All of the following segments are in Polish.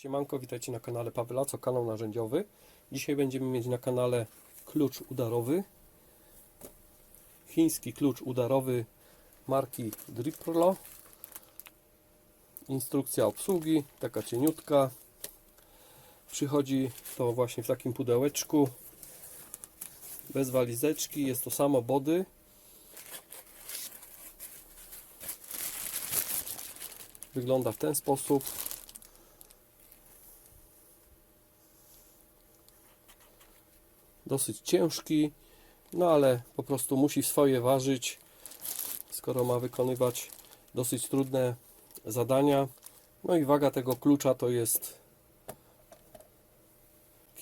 Siemanko, witajcie na kanale Pawelaco, kanał narzędziowy. Dzisiaj będziemy mieć na kanale klucz udarowy. Chiński klucz udarowy marki Driplo. Instrukcja obsługi, taka cieniutka. Przychodzi to właśnie w takim pudełeczku, bez walizeczki, jest to samo body. Wygląda w ten sposób. Dosyć ciężki, no ale po prostu musi swoje ważyć, skoro ma wykonywać dosyć trudne zadania. No i waga tego klucza to jest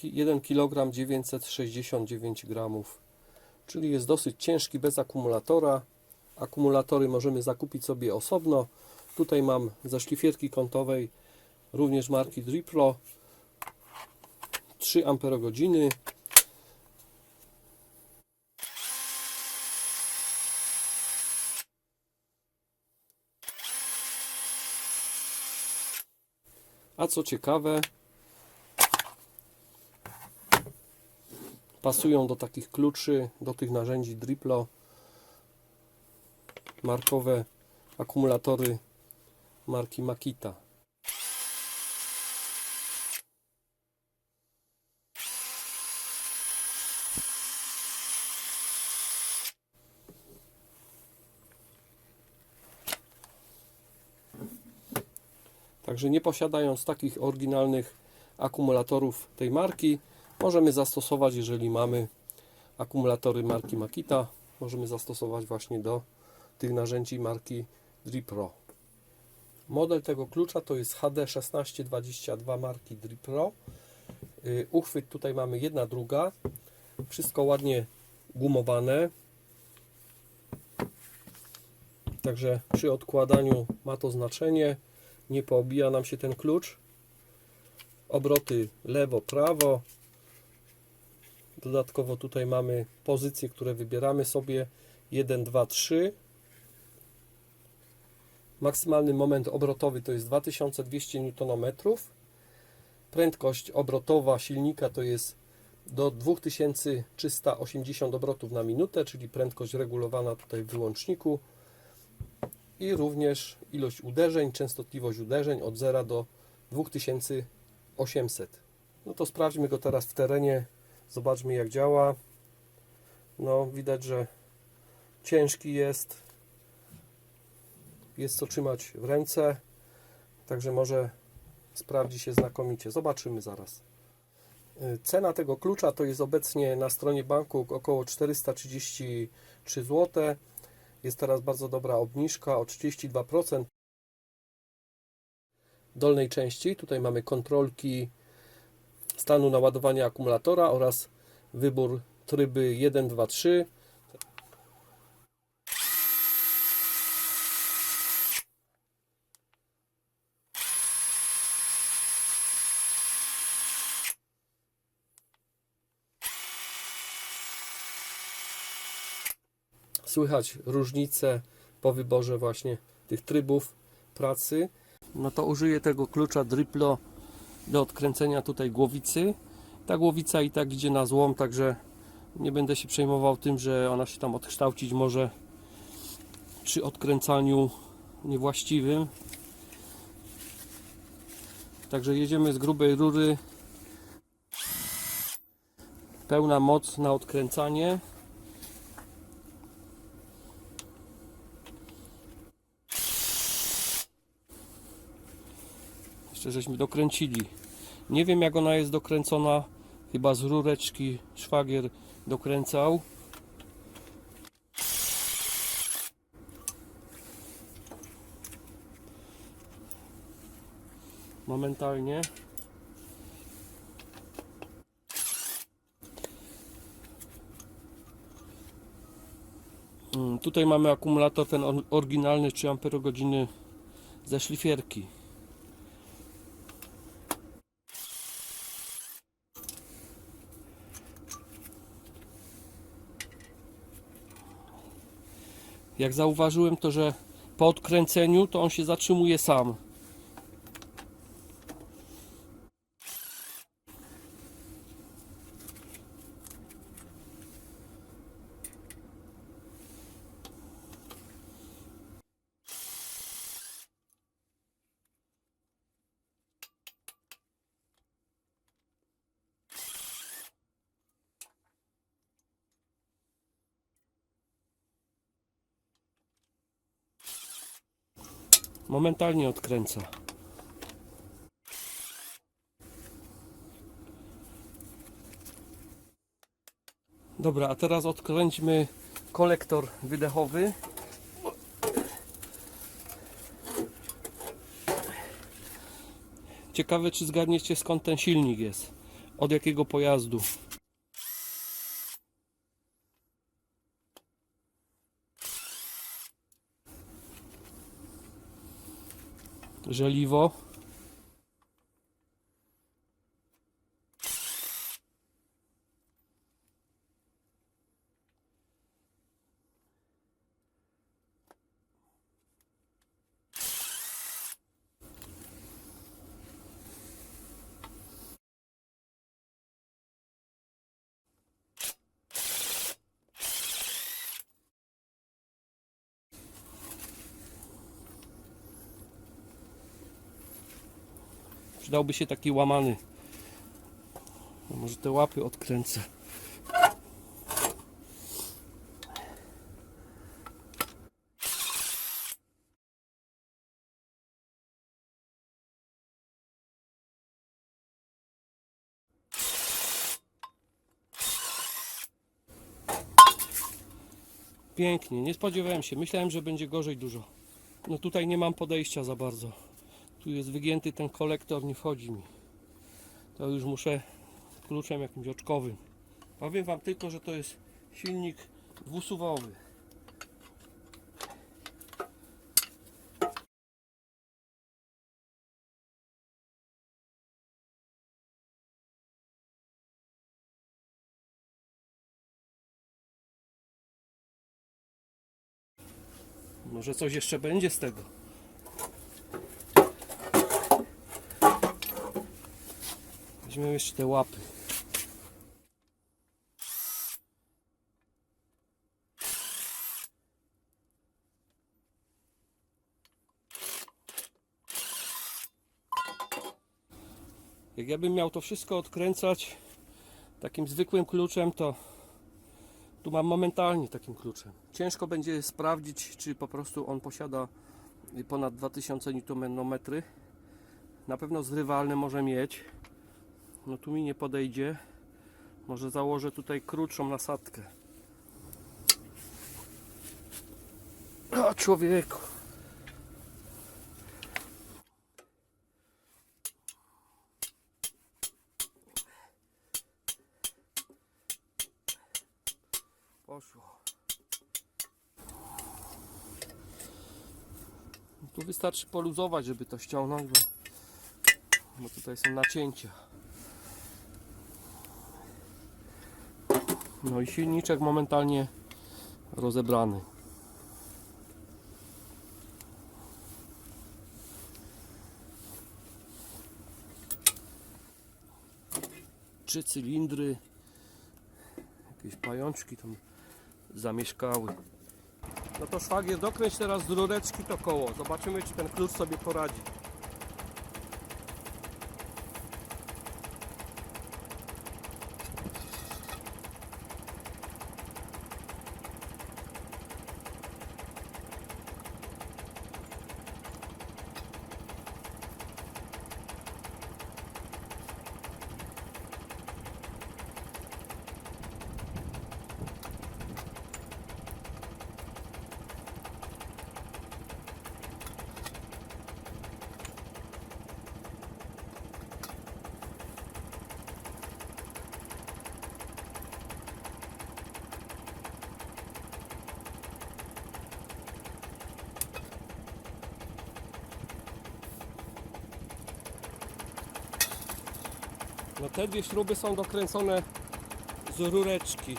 1 kg 969 gramów, czyli jest dosyć ciężki, bez akumulatora. Akumulatory możemy zakupić sobie osobno. Tutaj mam ze szlifierki kątowej, również marki Driplo, 3 Ah. A co ciekawe, pasują do takich kluczy, do tych narzędzi Driplo, markowe akumulatory marki Makita. Także nie posiadając takich oryginalnych akumulatorów tej marki, możemy zastosować, jeżeli mamy akumulatory marki Makita, możemy zastosować właśnie do tych narzędzi marki Driplo. Model tego klucza to jest HD1622 marki Driplo. Uchwyt tutaj mamy 1/2. Wszystko ładnie gumowane. Także przy odkładaniu ma to znaczenie. Nie poobija nam się ten klucz. Obroty lewo, prawo. Dodatkowo tutaj mamy pozycje, które wybieramy sobie. 1, 2, 3. Maksymalny moment obrotowy to jest 2200 Nm. Prędkość obrotowa silnika to jest do 2380 obrotów na minutę, czyli prędkość regulowana tutaj w wyłączniku. I również ilość uderzeń, częstotliwość uderzeń od 0 do 2800. No to sprawdźmy go teraz w terenie. Zobaczmy, jak działa. No widać, że ciężki jest. Jest co trzymać w ręce. Także może sprawdzi się znakomicie. Zobaczymy zaraz. Cena tego klucza to jest obecnie na stronie banku około 433 zł. Jest teraz bardzo dobra obniżka o 32%. W dolnej części tutaj mamy kontrolki stanu naładowania akumulatora oraz wybór tryby 1, 2, 3. Słychać różnice po wyborze właśnie tych trybów pracy. No to użyję tego klucza Driplo do odkręcenia tutaj głowicy. Ta głowica i tak idzie na złom, także nie będę się przejmował tym, że ona się tam odkształcić może przy odkręcaniu niewłaściwym. Także jedziemy z grubej rury. Pełna moc na odkręcanie. Jeszcze żeśmy dokręcili. Nie wiem, jak ona jest dokręcona. Chyba z rureczki szwagier dokręcał. Momentalnie. Tutaj mamy akumulator ten oryginalny 3 Ah ze szlifierki. Jak zauważyłem, to że po odkręceniu to on się zatrzymuje sam. Momentalnie odkręca. Dobra, a teraz odkręćmy kolektor wydechowy. Ciekawe, czy zgadniecie, skąd ten silnik jest. Od jakiego pojazdu. Żeliwo. Przydałby się taki łamany. No może te łapy odkręcę. Pięknie, nie spodziewałem się. Myślałem, że będzie gorzej dużo. No tutaj nie mam podejścia za bardzo. Tu jest wygięty ten kolektor, nie wchodzi mi. To już muszę kluczem jakimś oczkowym. Powiem wam tylko, że to jest silnik dwusuwowy. Może coś jeszcze będzie z tego. Weźmiemy jeszcze te łapy. Jak ja bym miał to wszystko odkręcać takim zwykłym kluczem, to tu mam momentalnie takim kluczem. Ciężko będzie sprawdzić, czy po prostu on posiada ponad 2000 Nm. Na pewno zrywalne może mieć. No tu mi nie podejdzie. Może założę tutaj krótszą nasadkę. O człowieku! Poszło. Tu wystarczy poluzować, żeby to ściągnąć, bo tutaj są nacięcia. No i silniczek momentalnie rozebrany. Trzy cylindry, jakieś pajączki tam zamieszkały. No to szwagier, dokręć teraz z rureczki to koło. Zobaczymy, czy ten klucz sobie poradzi. No te dwie śruby są dokręcone z rureczki.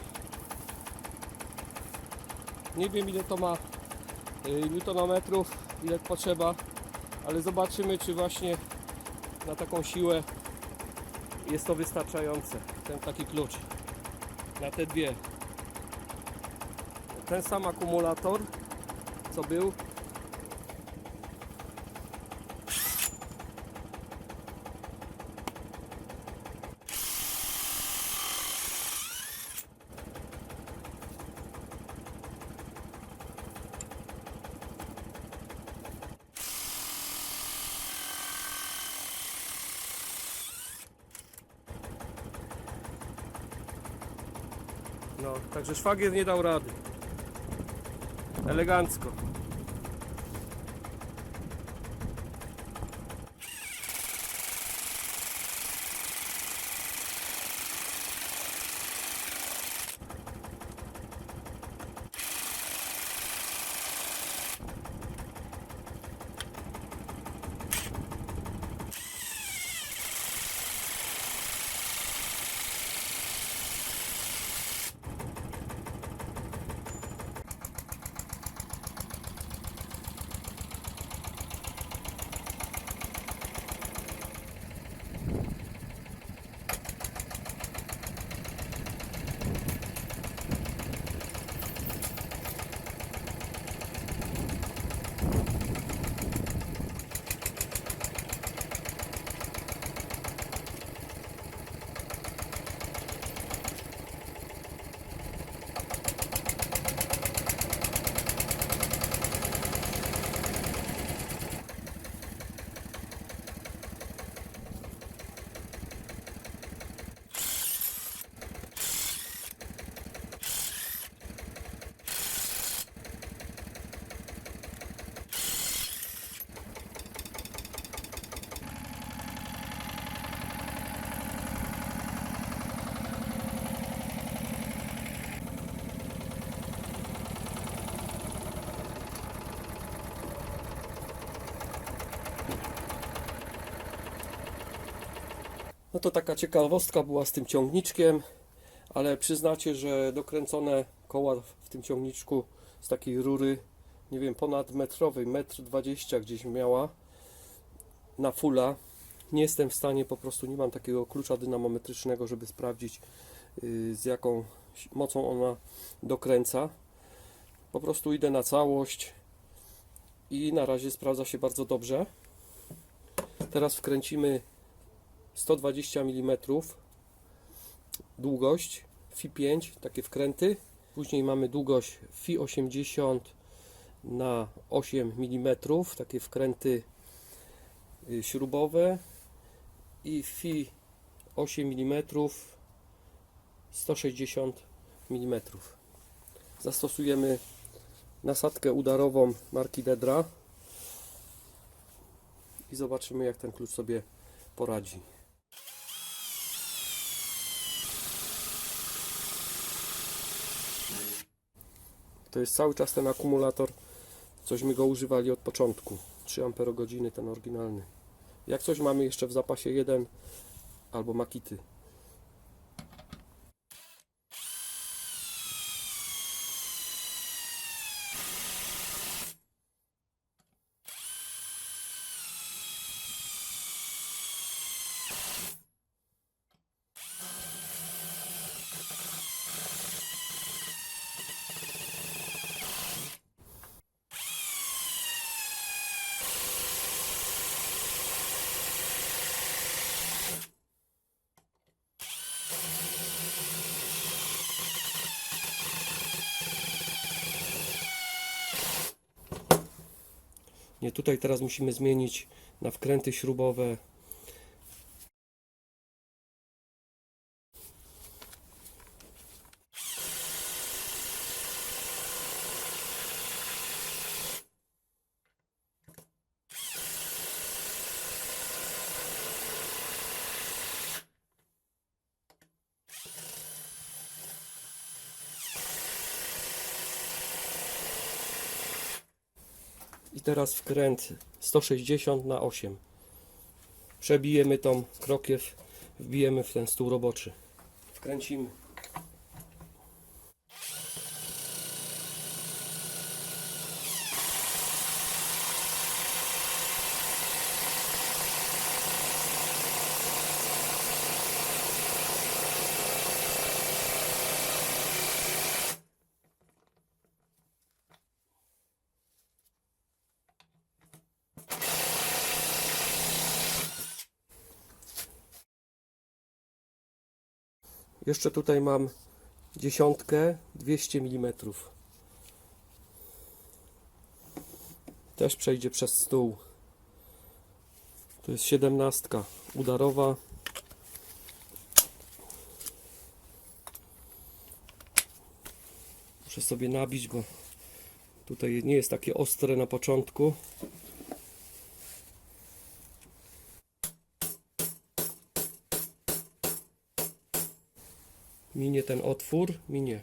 Nie wiem, ile to ma newtonometrów, ile potrzeba, ale zobaczymy, czy właśnie na taką siłę jest to wystarczające. Ten taki klucz na te dwie. Ten sam akumulator, co był. No, także szwagier nie dał rady. Elegancko. No to taka ciekawostka była z tym ciągniczkiem, ale przyznacie, że dokręcone koła w tym ciągniczku z takiej rury, nie wiem, ponad metrowej, 1,20 m gdzieś miała na fulla. Nie jestem w stanie, po prostu nie mam takiego klucza dynamometrycznego, żeby sprawdzić z jaką mocą ona dokręca. Po prostu idę na całość i na razie sprawdza się bardzo dobrze. Teraz wkręcimy 120 mm długość FI5, takie wkręty. Później mamy długość FI80 na 8 mm, takie wkręty śrubowe, i FI 8 mm 160 mm. Zastosujemy nasadkę udarową marki Dedra i zobaczymy, jak ten klucz sobie poradzi. To jest cały czas ten akumulator, cośmy go używali od początku. 3 Ah ten oryginalny. Jak coś mamy jeszcze w zapasie jeden albo Makity. Nie, tutaj teraz musimy zmienić na wkręty śrubowe. I teraz wkręt 160 na 8. Przebijemy tą krokiew, wbijemy w ten stół roboczy. Wkręcimy. Jeszcze tutaj mam dziesiątkę 200 mm. Też przejdzie przez stół. To jest 17 udarowa. Muszę sobie nabić, bo tutaj nie jest takie ostre na początku. Minie ten otwór, minie.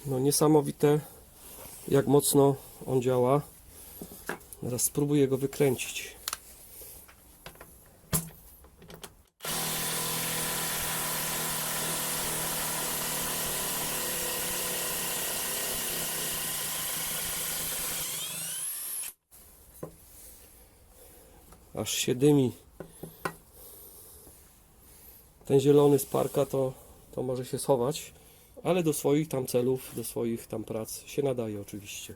No niesamowite, jak mocno on działa. Teraz spróbuję go wykręcić. Aż się dymi. Ten zielony z parka to może się schować, ale do swoich tam celów, do swoich tam prac się nadaje oczywiście.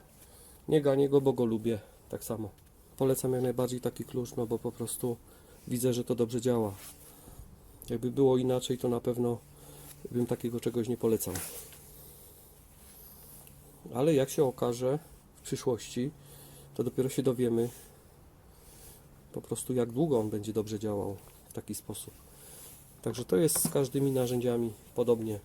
Nie ganię go, bo go lubię tak samo. Polecam jak najbardziej taki klucz, no bo po prostu widzę, że to dobrze działa. Jakby było inaczej, to na pewno bym takiego czegoś nie polecał. Ale jak się okaże w przyszłości, to dopiero się dowiemy po prostu, jak długo on będzie dobrze działał w taki sposób. Także to jest z każdymi narzędziami podobnie.